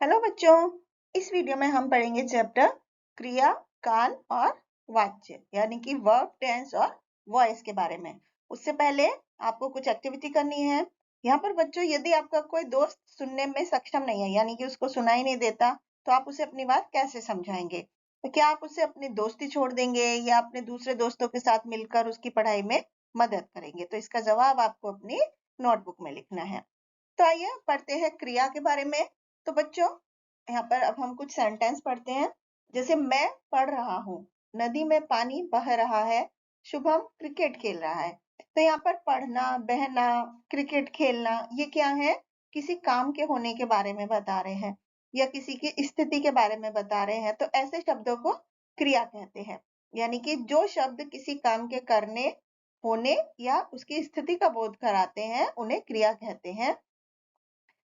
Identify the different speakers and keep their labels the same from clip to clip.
Speaker 1: Hello बच्चों, इस video में हम पढ़ेंगे चैप्टर क्रिया, काल और वाच्य यानी कि वर्ब, टेंस और वॉइस के बारे में। उससे पहले आपको कुछ एक्टिविटी करनी है। यहाँ पर बच्चों, यदि आपका कोई दोस्त सुनने में सक्षम नहीं है यानी कि उसको सुनाई नहीं देता, तो आप उसे अपनी बात कैसे समझाएंगे? तो क्या आप उसे अपनी दोस्ती छोड़ देंगे या अपने दूसरे दोस्तों के साथ मिलकर उसकी पढ़ाई में मदद करेंगे? तो इसका जवाब आपको अपनी नोटबुक में लिखना है। तो आइए पढ़ते हैं क्रिया के बारे में। तो बच्चों, यहाँ पर अब हम कुछ सेंटेंस पढ़ते हैं। जैसे मैं पढ़ रहा हूँ, नदी में पानी बह रहा है, शुभम क्रिकेट खेल रहा है। तो यहाँ पर पढ़ना, बहना, क्रिकेट खेलना, ये क्या है? किसी काम के होने के बारे में बता रहे हैं या किसी की स्थिति के बारे में बता रहे हैं, तो ऐसे शब्दों को क्रिया कहते हैं। यानी कि जो शब्द किसी काम के करने, होने या उसकी स्थिति का बोध कराते हैं, उन्हें क्रिया कहते हैं।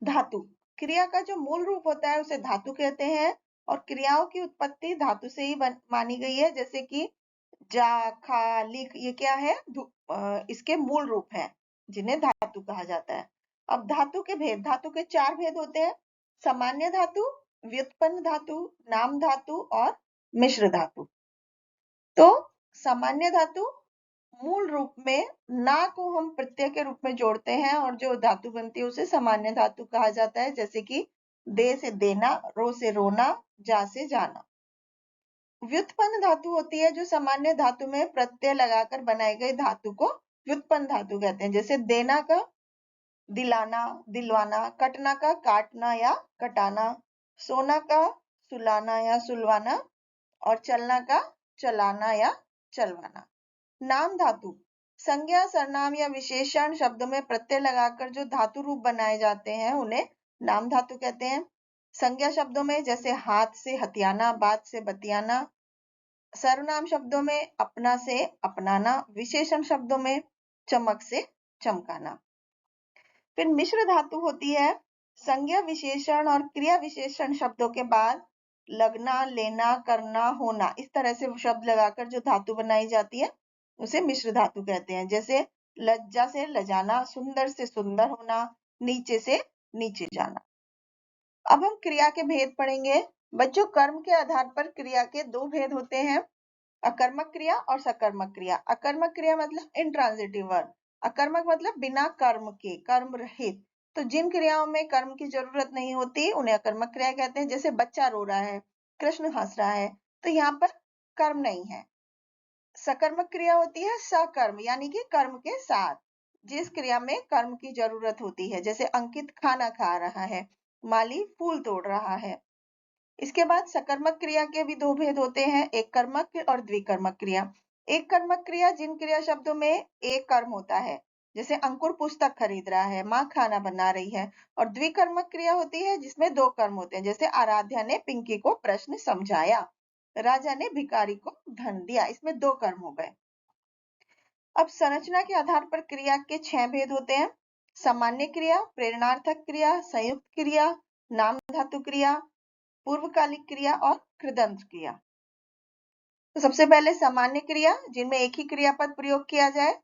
Speaker 1: धातु, क्रिया का जो मूल रूप होता है उसे धातु कहते हैं और क्रियाओं की उत्पत्ति धातु से ही मानी गई है। जैसे कि जा, खा, लिख, ये क्या है? इसके मूल रूप हैं जिन्हें धातु कहा जाता है। अब धातु के भेद, धातु के 4 भेद होते हैं: सामान्य धातु, व्युत्पन्न धातु, नाम धातु और मिश्र धातु। तो सामान्य धातु, मूल रूप में ना को हम प्रत्यय के रूप में जोड़ते हैं और जो धातु बनती है उसे सामान्य धातु कहा जाता है। जैसे कि दे से देना, रो से रोना, जा से जाना। व्युत्पन्न धातु होती है जो सामान्य धातु में प्रत्यय लगाकर बनाई गई धातु को व्युत्पन्न धातु कहते हैं। जैसे देना का दिलाना, दिलवाना, कटना का काटना या कटाना, सोना का सुलाना या सुलवाना और चलना का चलाना या चलवाना। नाम धातु, संज्ञा, सर्वनाम या विशेषण शब्दों में प्रत्यय लगाकर जो धातु रूप बनाए जाते हैं उन्हें नाम धातु कहते हैं। संज्ञा शब्दों में जैसे हाथ से हथियाना, बात से बतियाना। सर्वनाम शब्दों में अपना से अपनाना। विशेषण शब्दों में चमक से चमकाना। फिर मिश्र धातु होती है संज्ञा, विशेषण और क्रिया विशेषण शब्दों के बाद लगना, लेना, करना, होना, इस तरह से शब्द लगाकर जो धातु बनाई जाती है उसे मिश्र धातु कहते हैं। जैसे लज्जा से लजाना, सुंदर से सुंदर होना, नीचे से नीचे जाना। अब हम क्रिया के भेद पढ़ेंगे। बच्चों, कर्म के आधार पर क्रिया के 2 भेद होते हैं: अकर्मक क्रिया और सकर्मक क्रिया। अकर्मक क्रिया मतलब इंट्रांजिटिव वर्ब, अकर्मक मतलब बिना कर्म के, कर्म रहित। तो जिन क्रियाओं में कर्म की जरूरत नहीं होती उन्हें अकर्मक क्रिया कहते हैं। जैसे बच्चा रो रहा है, कृष्ण हंस रहा है, तो यहाँ पर कर्म नहीं है। सकर्मक क्रिया होती है सकर्म, यानी कि कर्म के साथ, जिस क्रिया में कर्म की जरूरत होती है। जैसे अंकित खाना खा रहा है, माली फूल तोड़ रहा है। इसके बाद सकर्मक क्रिया के भी 2 भेद होते हैं: एक कर्मक और द्विकर्मक क्रिया। एक कर्मक क्रिया जिन क्रिया शब्दों में एक कर्म होता है, जैसे अंकुर पुस्तक खरीद रहा है, माँ खाना बना रही है। और द्विकर्मक क्रिया होती है जिसमें 2 कर्म होते हैं। जैसे आराध्या ने पिंकी को प्रश्न समझाया, राजा ने भिखारी को धन दिया, इसमें 2 कर्म हो गए। अब संरचना के आधार पर क्रिया के 6 भेद होते हैं: सामान्य क्रिया, प्रेरणार्थक क्रिया, संयुक्त क्रिया, नाम धातु क्रिया, पूर्वकालिक क्रिया और कृदंत क्रिया। तो सबसे पहले सामान्य क्रिया, जिनमें एक ही क्रियापद प्रयोग किया जाए।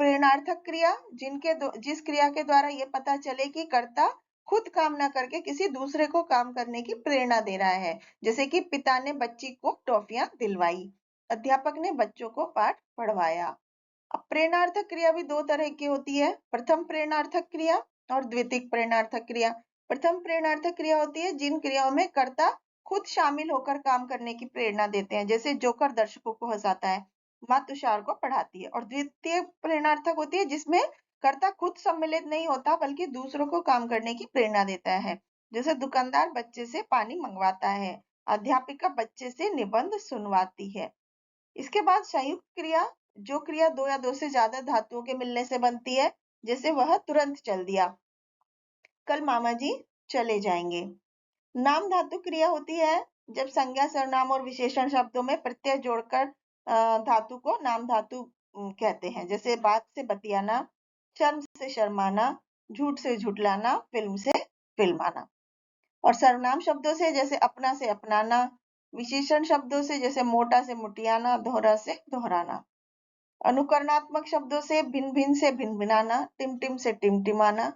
Speaker 1: प्रेरणार्थक क्रिया, जिस क्रिया के द्वारा ये पता चले कि कर्ता खुद काम ना करके किसी दूसरे को काम करने की प्रेरणा दे रहा है। जैसे कि पिता ने बच्ची को टॉफियां दिलवाई, अध्यापक ने बच्चों को पाठ पढ़वाया। अब प्रेरणार्थक क्रिया भी 2 तरह की होती है: प्रथम प्रेरणार्थक क्रिया और द्वितीयक प्रेरणार्थक क्रिया। प्रथम प्रेरणार्थक क्रिया होती है जिन क्रियाओं में कर्ता खुद शामिल होकर काम करने की प्रेरणा देते हैं। जैसे जोकर दर्शकों को हंसाता है, माँ तुषार को पढ़ाती है। और द्वितीय प्रेरणार्थक होती है जिसमें कर्ता खुद सम्मिलित नहीं होता बल्कि दूसरों को काम करने की प्रेरणा देता है। जैसे दुकानदार बच्चे से पानी मंगवाता है, अध्यापिका बच्चे से निबंध सुनवाती है। इसके बाद संयुक्त क्रिया, जो क्रिया 2 या 2 से ज्यादा धातुओं के मिलने से बनती है। जैसे वह तुरंत चल दिया, कल मामा जी चले जाएंगे। नाम धातु क्रिया होती है जब संज्ञा, सर्वनाम और विशेषण शब्दों में प्रत्यय जोड़कर धातु को नाम धातु कहते हैं। जैसे बात से बतियाना, शर्म से शर्माना, झूठ से झुठलाना, फिल्म से फिल्माना। और सर्वनाम शब्दों से जैसे अपना से अपनाना, विशेषण शब्दों से जैसे मोटा से मुटियाना, दोहरा से दोहराना। अनुकरणात्मक शब्दों से भिन्न भिन्न से भिन्न भिनाना, टिम टिम से टिमटिमाना।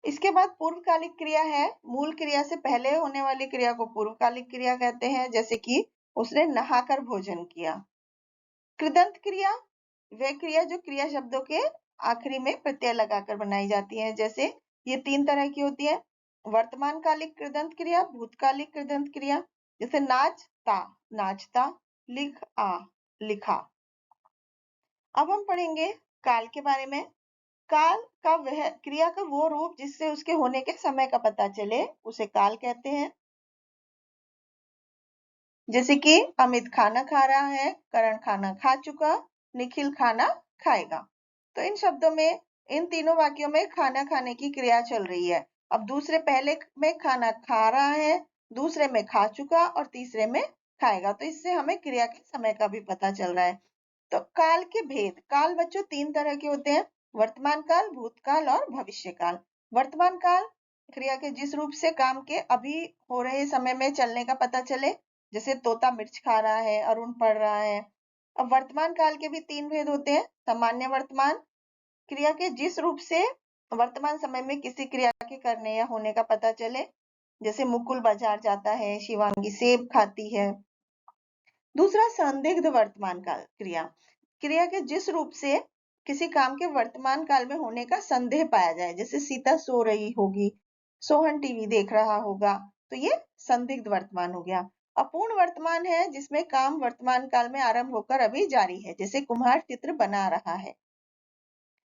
Speaker 1: इसके बाद पूर्वकालिक क्रिया है। मूल क्रिया से पहले होने वाली क्रिया को पूर्वकालिक क्रिया कहते हैं, जैसे कि उसने नहाकर भोजन किया। कृदंत क्रिया वह क्रिया जो क्रिया शब्दों के आखिरी में प्रत्यय लगाकर बनाई जाती है। जैसे ये 3 तरह की होती है। वर्तमान कालिक कृदंत क्रिया, भूतकालिक कृदंत क्रिया। जैसे नाचता, नाचता, लिख आ, लिखा। अब हम पढ़ेंगे काल के बारे में। काल का वह क्रिया का वो रूप जिससे उसके होने के समय का पता चले, उसे काल कहते हैं। जैसे कि अमित खाना खा रहा है, करण खाना खा चुका, निखिल खाना खाएगा। तो इन शब्दों में, इन तीनों वाक्यों में खाना खाने की क्रिया चल रही है। अब दूसरे पहले में खाना खा रहा है, दूसरे में खा चुका और तीसरे में खाएगा। तो इससे हमें क्रिया के समय का भी पता चल रहा है। तो काल के भेद। काल बच्चों 3 तरह के होते हैं। वर्तमान काल, भूतकाल और भविष्य काल। वर्तमान काल क्रिया के जिस रूप से काम के अभी हो रहे समय में चलने का पता चले, जैसे तोता मिर्च खा रहा है, अरुण पढ़ रहा है। अब वर्तमान काल के भी 3 भेद होते हैं। सामान्य वर्तमान क्रिया के जिस रूप से वर्तमान समय में किसी क्रिया के करने या होने का पता चले, जैसे मुकुल बाजार जाता है, शिवांगी सेब खाती है। दूसरा संदिग्ध वर्तमान काल क्रिया, क्रिया के जिस रूप से किसी काम के वर्तमान काल में होने का संदेह पाया जाए, जैसे सीता सो रही होगी, सोहन टीवी देख रहा होगा। तो ये संदिग्ध वर्तमान हो गया। अपूर्ण वर्तमान है जिसमें काम वर्तमान काल में आरंभ होकर अभी जारी है, जैसे कुम्हार चित्र बना रहा है।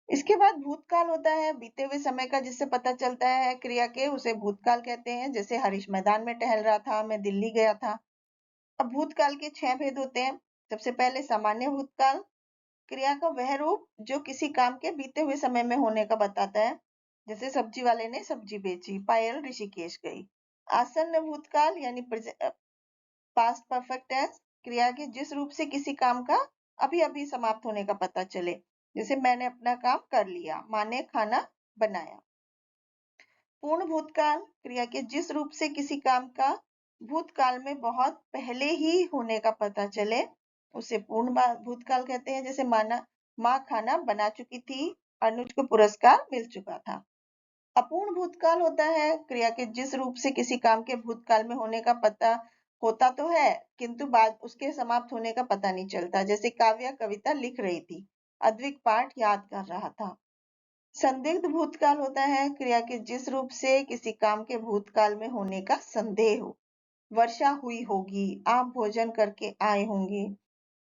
Speaker 1: इसके बाद भूतकाल होता है, बीते हुए समय का जिससे पता चलता है क्रिया के, उसे भूतकाल कहते हैं। जैसे हरीश मैदान में टहल रहा था, मैं दिल्ली गया था। अब भूतकाल के 6 भेद होते हैं। सबसे पहले सामान्य भूतकाल, क्रिया का वह रूप जो किसी काम के बीते हुए समय में होने का बताता है। जैसे सब्जी वाले ने सब्जी बेची, पायल ऋषिकेश गई। आसन्न भूतकाल यानी पास्ट परफेक्ट टेंस, क्रिया के जिस रूप से किसी काम का अभी अभी समाप्त होने का पता चले। जैसे मैंने अपना काम कर लिया, माँ ने खाना बनाया। पूर्ण भूतकाल, क्रिया के जिस रूप से किसी काम का भूतकाल में बहुत पहले ही होने का पता चले, उसे पूर्ण भूतकाल कहते हैं। जैसे माँ खाना बना चुकी थी, अनुज को पुरस्कार मिल चुका था। अपूर्ण भूतकाल होता है क्रिया के जिस रूप से किसी काम के भूतकाल में होने का पता होता तो है, किंतु बाद उसके समाप्त होने का पता नहीं चलता। जैसे काव्या कविता लिख रही थी, अद्विक पाठ याद कर रहा था। संदिग्ध भूतकाल होता है क्रिया के जिस रूप से किसी काम के भूतकाल में होने का संदेह हो। वर्षा हुई होगी, आप भोजन करके आए होंगे।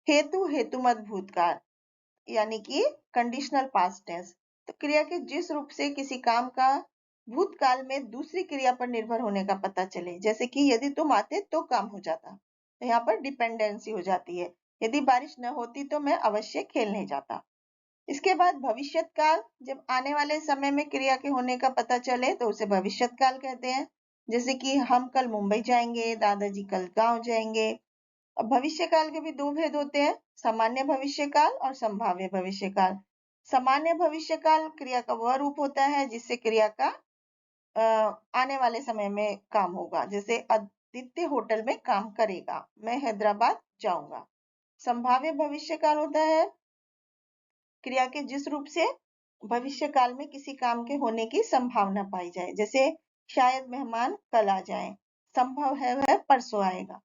Speaker 1: हेतु हेतुमत भूतकाल यानी कि कंडीशनल पास्ट टेंस, तो क्रिया के जिस रूप से किसी काम का भूतकाल में दूसरी क्रिया पर निर्भर होने का पता चले। जैसे कि यदि तुम आते तो काम हो जाता, तो यहाँ पर डिपेंडेंसी हो जाती है। यदि बारिश न होती तो मैं अवश्य खेलने जाता। इसके बाद भविष्यत काल, जब आने वाले समय में क्रिया के होने का पता चले तो उसे भविष्यत काल कहते हैं। जैसे कि हम कल मुंबई जाएंगे, दादाजी कल गांव जाएंगे। अब भविष्य काल के भी 2 भेद होते हैं, सामान्य भविष्य काल और संभाव्य भविष्य काल। सामान्य भविष्य काल क्रिया का वह रूप होता है जिससे क्रिया का आने वाले समय में काम होगा। जैसे आदित्य होटल में काम करेगा, मैं हैदराबाद जाऊंगा। संभाव्य भविष्य काल होता है क्रिया के जिस रूप से भविष्य काल में किसी काम के होने की संभावना पाई जाए। जैसे शायद मेहमान कल आ जाए, संभव है वह परसों आएगा।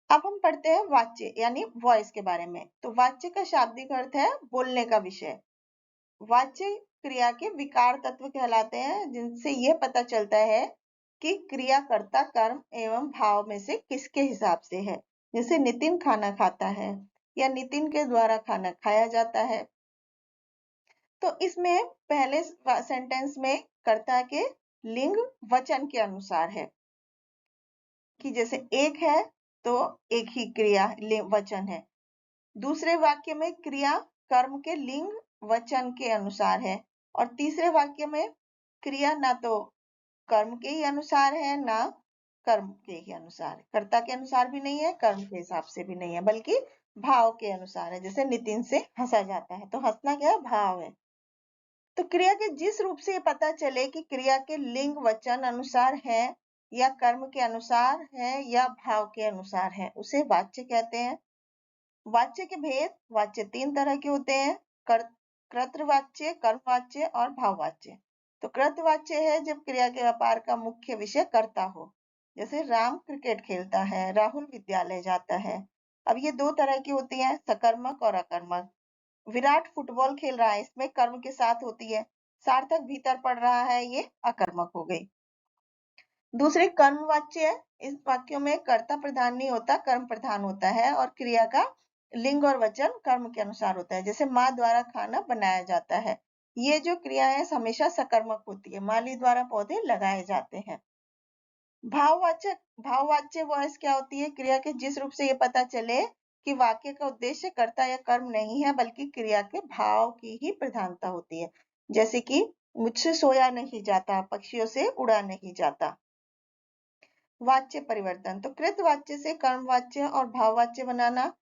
Speaker 1: अब हम पढ़ते हैं वाच्य यानी वॉइस के बारे में। तो वाच्य का शाब्दिक अर्थ है बोलने का विषय। वाच्य क्रिया के विकार तत्व कहलाते हैं, जिनसे यह पता चलता है कि क्रिया कर्ता कर्म एवं भाव में से किसके हिसाब से है। जैसे नितिन खाना खाता है या नितिन के द्वारा खाना खाया जाता है। तो इसमें पहले सेंटेंस में कर्ता के लिंग वचन के अनुसार है कि जैसे एक है तो एक ही क्रिया वचन है। दूसरे वाक्य में क्रिया कर्म के लिंग वचन के अनुसार है, और तीसरे वाक्य में क्रिया ना तो कर्म के ही अनुसार है ना कर्म के ही अनुसार, कर्ता के अनुसार भी नहीं है, कर्म के हिसाब से भी नहीं है, बल्कि भाव के अनुसार है। जैसे नितिन से हंसा जाता है, तो हंसना क्या है, भाव है। तो क्रिया के जिस रूप से पता चले कि क्रिया के लिंग वचन अनुसार है या कर्म के अनुसार है या भाव के अनुसार है, उसे वाच्य कहते हैं। वाच्य के भेद। वाच्य 3 तरह के होते हैं, कर्तृवाच्य, कर्मवाच्य और भाववाच्य। तो कृतवाच्य है जब क्रिया के व्यापार का मुख्य विषय कर्ता हो। जैसे राम क्रिकेट खेलता है, राहुल विद्यालय जाता है। अब ये दो तरह की होती है, सकर्मक और अकर्मक। विराट फुटबॉल खेल रहा है, इसमें कर्म के साथ होती है। सार्थक भीतर पढ़ रहा है, ये अकर्मक हो गई। दूसरे कर्मवाच्य है, इस वाक्यों में कर्ता प्रधान नहीं होता, कर्म प्रधान होता है और क्रिया का लिंग और वचन कर्म के अनुसार होता है। जैसे माँ द्वारा खाना बनाया जाता है, ये जो क्रिया है हमेशा सकर्मक होती है। माली द्वारा पौधे लगाए जाते हैं। भाववाच्य वॉइस क्या होती है? क्रिया के जिस रूप से ये पता चले कि वाक्य का उद्देश्य कर्ता या कर्म नहीं है बल्कि क्रिया के भाव की ही प्रधानता होती है। जैसे कि मुझसे सोया नहीं जाता, पक्षियों से उड़ा नहीं जाता। वाच्य परिवर्तन, तो कृत वाच्य से कर्म वाच्य और भाववाच्य बनाना।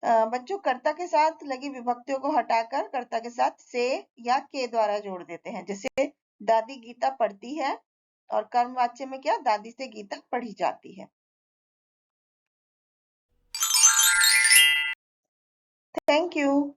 Speaker 1: बच्चों कर्ता के साथ लगी विभक्तियों को हटाकर कर्ता के साथ से या के द्वारा जोड़ देते हैं। जैसे दादी गीता पढ़ती है और कर्म वाच्य में क्या, दादी से गीता पढ़ी जाती है। Thank you.